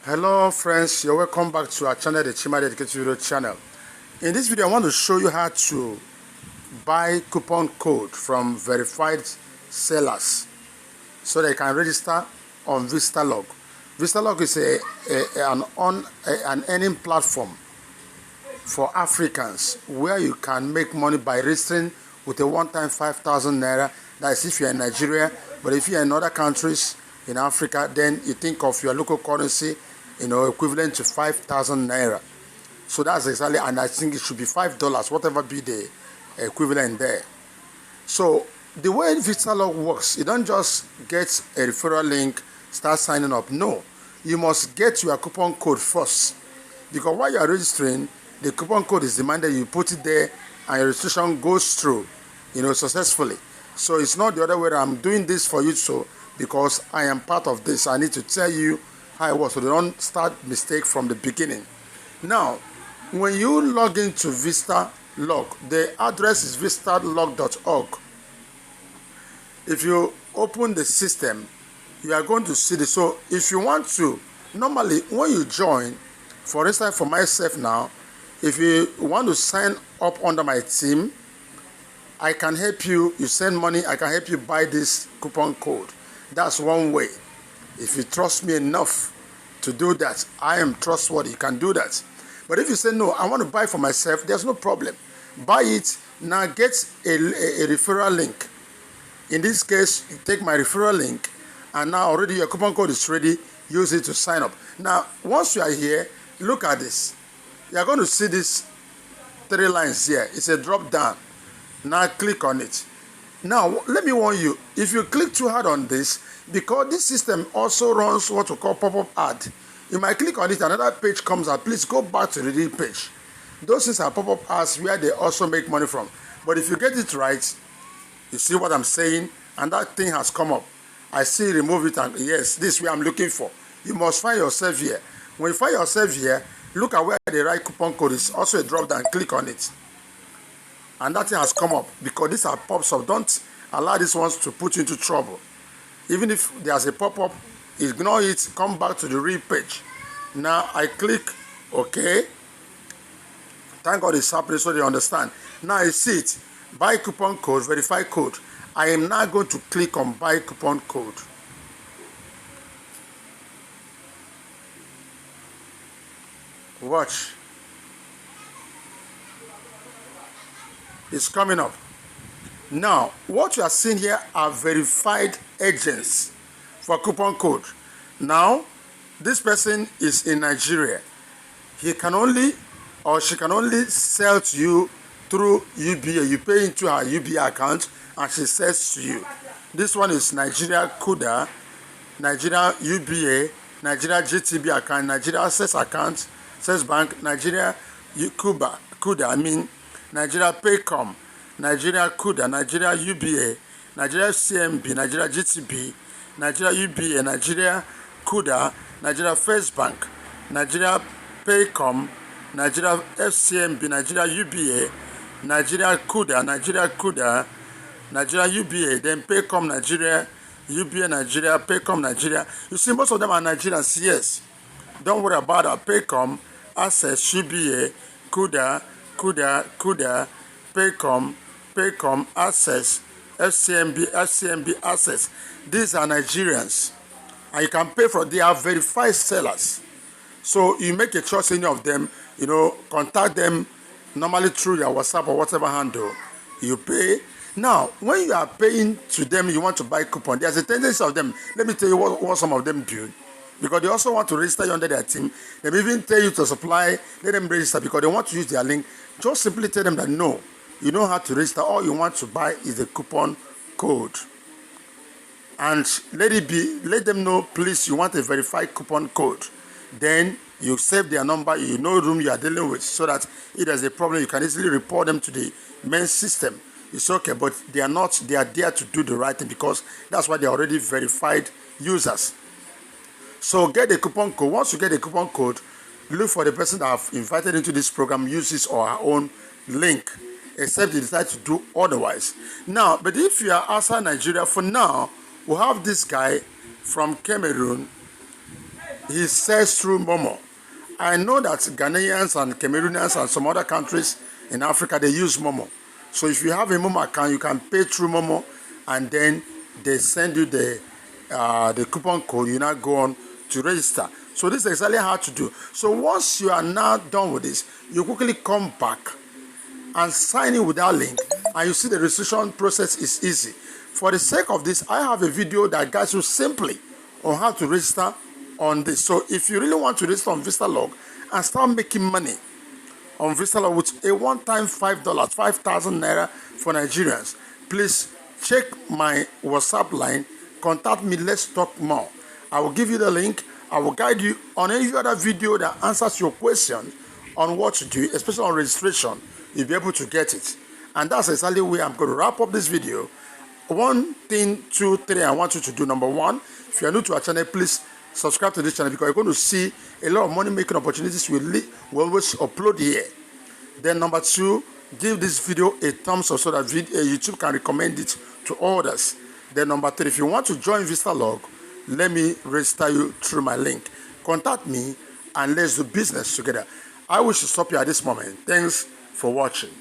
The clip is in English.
Hello friends, you're welcome back to our channel, the Chima Dedicated Video channel. In this video, I want to show you how to buy coupon code from verified sellers so that you can register on Vistalog. Vistalog is an earning platform for Africans where you can make money by registering with a one-time 5,000 naira. That is if you're in Nigeria, but if you're in other countries in Africa, then you think of your local currency, equivalent to 5,000 naira. So that's exactly, and I think it should be $5, whatever be the equivalent there. So the way Vistalog works, you don't just get a referral link, start signing up. No, you must get your coupon code first, because while you are registering, the coupon code is demanded. You put it there, and your registration goes through, successfully. So it's not the other way. I'm doing this for you, so because I am part of this, I need to tell you how it was, so they don't start mistake from the beginning. Now, when you log into Vistalog, the address is vistalog.org. If you open the system, you are going to see this. So if you want to, normally when you join, for instance, for myself now, if you want to sign up under my team, I can help you. You send money, I can help you buy this coupon code. That's one way. If you trust me enough to do that, I am trustworthy. You can do that. But if you say, no, I want to buy for myself, there's no problem. Buy it. Now get a referral link. In this case, you take my referral link, and now already your coupon code is ready. Use it to sign up. Now, once you are here, look at this. You are going to see these 3 lines here. It's a drop down. Now click on it. Now, let me warn you, if you click too hard on this, because this system also runs what we call pop-up ad, you might click on it, another page comes out. Please go back to the real page. Those things are pop-up ads where they also make money from. But if you get it right, you see what I'm saying, and that thing has come up. I see remove it, and yes, this is where I'm looking for. You must find yourself here. When you find yourself here, look at where the right coupon code is. Also a drop down, click on it. And that thing has come up, because these are pops up. Don't allow these ones to put you into trouble. Even if there's a pop-up, ignore it, come back to the real page. Now I click OK. Thank God it's happening so they understand. Now I see it. Buy coupon code, verify code. I am now going to click on buy coupon code. Watch. It's coming up. Now, what you are seeing here are verified agents for coupon code. Now, this person is in Nigeria. He can only, or she can only sell to you through UBA. You pay into her UBA account and she sells to you. This one is Nigeria Kuda, Nigeria UBA, Nigeria GTB account, Nigeria Access account, Access Bank, Nigeria Kuda, Nigeria Paycom, Nigeria Kuda, Nigeria UBA, Nigeria CMB, Nigeria GTB, Nigeria UBA, Nigeria Kuda, Nigeria First Bank, Nigeria Paycom, Nigeria FCMB, Nigeria UBA, Nigeria Kuda, Nigeria UBA, then Paycom Nigeria, UBA Nigeria, Paycom Nigeria. You see, most of them are Nigerians, yes. Don't worry about that. Paycom, Access, UBA, Kuda, Paycom, Access, FCMB, Access. These are Nigerians. And you can pay for, they are verified sellers. So you make a choice, any of them, contact them normally through your WhatsApp or whatever handle. You pay. Now, when you are paying to them, you want to buy coupon. There's a tendency of them. Let me tell you what some of them do. Because they also want to register you under their team. They may even tell you to supply, let them register because they want to use their link. Just simply tell them that no, you know how to register. All you want to buy is the coupon code. And let them know, please, you want a verified coupon code. Then you save their number, you know room you are dealing with, so that if there's a problem, you can easily report them to the main system. It's okay, but they are there to do the right thing, because that's why they are already verified users. So get the coupon code. Once you get the coupon code, look for the person that I've invited into this program, use his or her own link, except they decide to do otherwise. Now, but if you are outside Nigeria, for now, we have this guy from Cameroon. he sells through Momo. I know that Ghanaians and Cameroonians and some other countries in Africa, they use Momo. So if you have a Momo account, you can pay through Momo, and then they send you the coupon code. You now go on to register. So this is exactly how to do. So once you are now done with this, you quickly come back and sign in with that link, and you see the registration process is easy. For the sake of this, I have a video that guides you simply on how to register on this. So if you really want to register on Vistalog and start making money on Vistalog with a one-time $5, 5,000 naira for Nigerians, please check my WhatsApp line, contact me, let's talk more. I will give you the link. I will guide you on any other video that answers your question on what to do, especially on registration. You'll be able to get it. And that's exactly where I'm going to wrap up this video. One thing, two, three, I want you to do. Number one, if you are new to our channel, please subscribe to this channel, because you're going to see a lot of money making opportunities we always upload here. Then number two, give this video a thumbs up so that YouTube can recommend it to others. Then number three, if you want to join Vistalog, let me register you through my link. Contact me and let's do business together. I wish to stop you at this moment. Thanks for watching.